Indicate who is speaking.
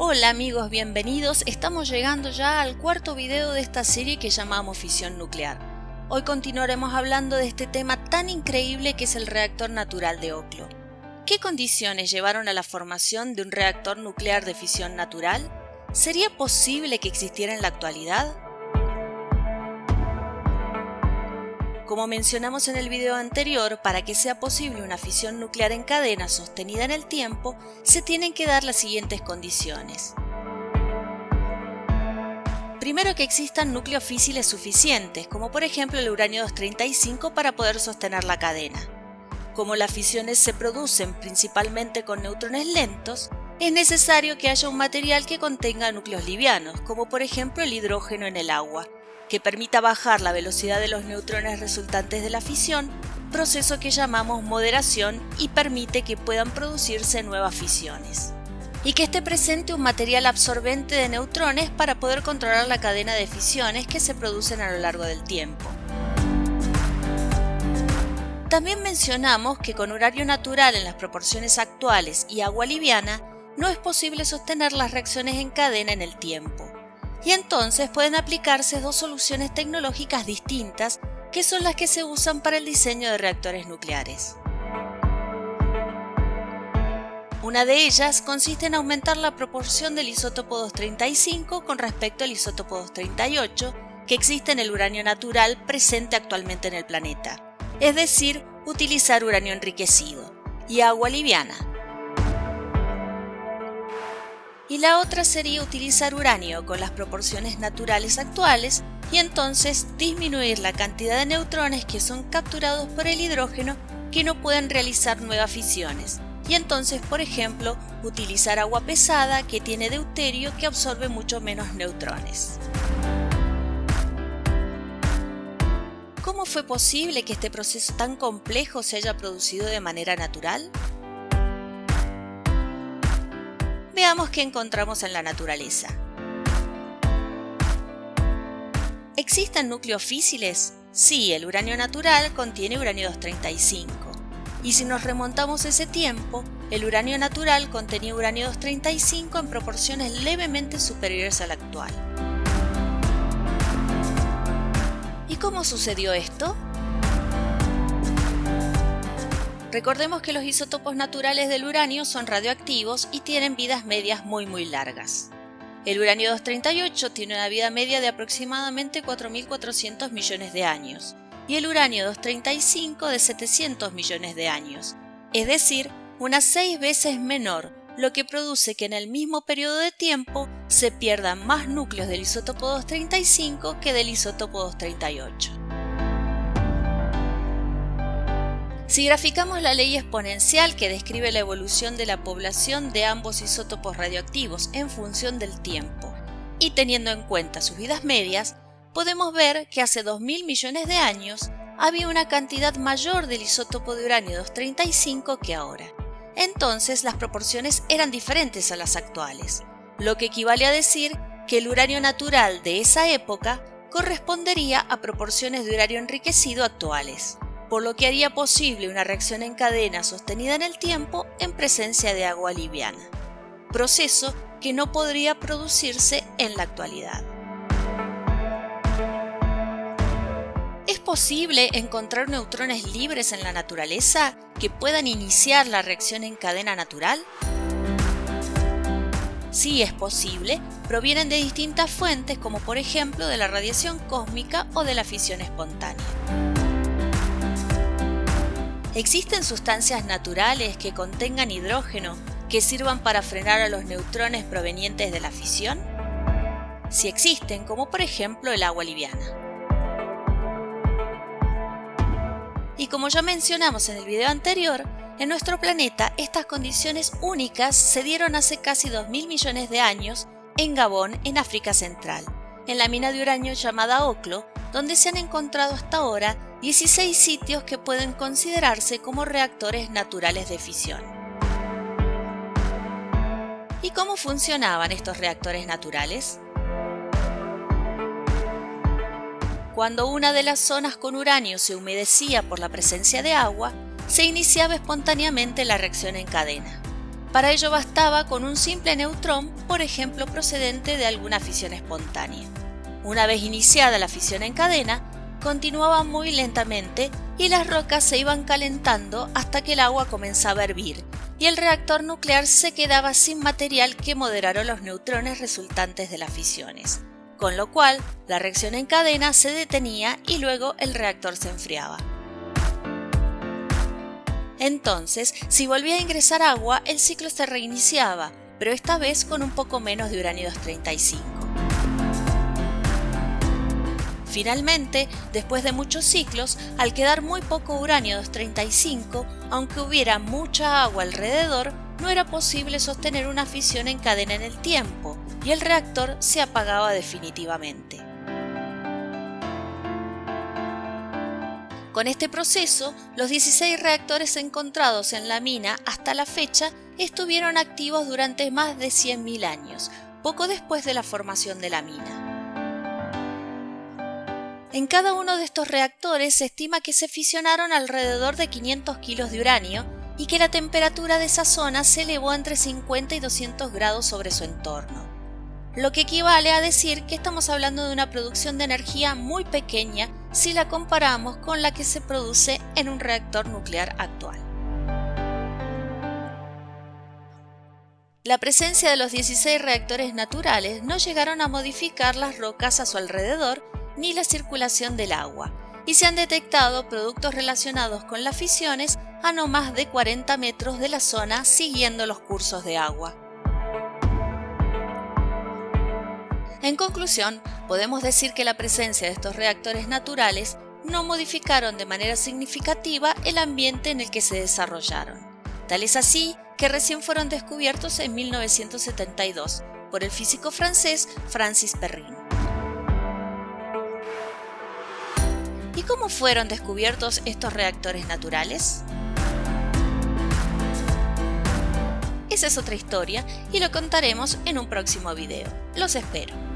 Speaker 1: Hola amigos, bienvenidos. Estamos llegando ya al cuarto video de esta serie que llamamos fisión nuclear. Hoy continuaremos hablando de este tema tan increíble que es el reactor natural de Oklo. ¿Qué condiciones llevaron a la formación de un reactor nuclear de fisión natural? ¿Sería posible que existiera en la actualidad? Como mencionamos en el video anterior, para que sea posible una fisión nuclear en cadena sostenida en el tiempo, se tienen que dar las siguientes condiciones. Primero, que existan núcleos físiles suficientes, como por ejemplo el uranio 235, para poder sostener la cadena. Como las fisiones se producen principalmente con neutrones lentos, es necesario que haya un material que contenga núcleos livianos, como por ejemplo el hidrógeno en el agua, que permita bajar la velocidad de los neutrones resultantes de la fisión, proceso que llamamos moderación y permite que puedan producirse nuevas fisiones. Y que esté presente un material absorbente de neutrones para poder controlar la cadena de fisiones que se producen a lo largo del tiempo. También mencionamos que con uranio natural en las proporciones actuales y agua liviana, no es posible sostener las reacciones en cadena en el tiempo. Y entonces pueden aplicarse dos soluciones tecnológicas distintas que son las que se usan para el diseño de reactores nucleares. Una de ellas consiste en aumentar la proporción del isótopo 235 con respecto al isótopo 238 que existe en el uranio natural presente actualmente en el planeta, es decir, utilizar uranio enriquecido y agua liviana. Y la otra sería utilizar uranio con las proporciones naturales actuales y entonces disminuir la cantidad de neutrones que son capturados por el hidrógeno que no pueden realizar nuevas fisiones. Y entonces, por ejemplo, utilizar agua pesada que tiene deuterio que absorbe mucho menos neutrones. ¿Cómo fue posible que este proceso tan complejo se haya producido de manera natural? Veamos qué encontramos en la naturaleza. ¿Existen núcleos físiles? Sí, el uranio natural contiene uranio 235. Y si nos remontamos ese tiempo, el uranio natural contenía uranio 235 en proporciones levemente superiores al actual. ¿Y cómo sucedió esto? Recordemos que los isótopos naturales del uranio son radioactivos y tienen vidas medias muy largas. El uranio 238 tiene una vida media de aproximadamente 4.400 millones de años y el uranio 235 de 700 millones de años, es decir, unas 6 veces menor, lo que produce que en el mismo periodo de tiempo se pierdan más núcleos del isótopo 235 que del isótopo 238. Si graficamos la ley exponencial que describe la evolución de la población de ambos isótopos radioactivos en función del tiempo y teniendo en cuenta sus vidas medias, podemos ver que hace 2.000 millones de años había una cantidad mayor del isótopo de uranio 235 que ahora. Entonces las proporciones eran diferentes a las actuales, lo que equivale a decir que el uranio natural de esa época correspondería a proporciones de uranio enriquecido actuales, por lo que haría posible una reacción en cadena sostenida en el tiempo en presencia de agua liviana, proceso que no podría producirse en la actualidad. ¿Es posible encontrar neutrones libres en la naturaleza que puedan iniciar la reacción en cadena natural? Sí, es posible, provienen de distintas fuentes como por ejemplo de la radiación cósmica o de la fisión espontánea. ¿Existen sustancias naturales que contengan hidrógeno que sirvan para frenar a los neutrones provenientes de la fisión? Sí existen, como por ejemplo el agua liviana. Y como ya mencionamos en el video anterior, en nuestro planeta estas condiciones únicas se dieron hace casi 2.000 millones de años en Gabón, en África Central, en la mina de uranio llamada Oklo, donde se han encontrado hasta ahora 16 sitios que pueden considerarse como reactores naturales de fisión. ¿Y cómo funcionaban estos reactores naturales? Cuando una de las zonas con uranio se humedecía por la presencia de agua, se iniciaba espontáneamente la reacción en cadena. Para ello bastaba con un simple neutrón, por ejemplo procedente de alguna fisión espontánea. Una vez iniciada la fisión en cadena, continuaba muy lentamente y las rocas se iban calentando hasta que el agua comenzaba a hervir y el reactor nuclear se quedaba sin material que moderara los neutrones resultantes de las fisiones, con lo cual la reacción en cadena se detenía y luego el reactor se enfriaba. Entonces, si volvía a ingresar agua, el ciclo se reiniciaba, pero esta vez con un poco menos de uranio-235. Finalmente, después de muchos ciclos, al quedar muy poco uranio-235, aunque hubiera mucha agua alrededor, no era posible sostener una fisión en cadena en el tiempo, y el reactor se apagaba definitivamente. Con este proceso, los 16 reactores encontrados en la mina hasta la fecha estuvieron activos durante más de 100.000 años, poco después de la formación de la mina. En cada uno de estos reactores se estima que se fisionaron alrededor de 500 kilos de uranio y que la temperatura de esa zona se elevó entre 50 y 200 grados sobre su entorno, lo que equivale a decir que estamos hablando de una producción de energía muy pequeña si la comparamos con la que se produce en un reactor nuclear actual. La presencia de los 16 reactores naturales no llegaron a modificar las rocas a su alrededor ni la circulación del agua, y se han detectado productos relacionados con las fisiones a no más de 40 metros de la zona siguiendo los cursos de agua. En conclusión, podemos decir que la presencia de estos reactores naturales no modificaron de manera significativa el ambiente en el que se desarrollaron. Tal es así que recién fueron descubiertos en 1972 por el físico francés Francis Perrin. ¿Y cómo fueron descubiertos estos reactores naturales? Esa es otra historia y lo contaremos en un próximo video. Los espero.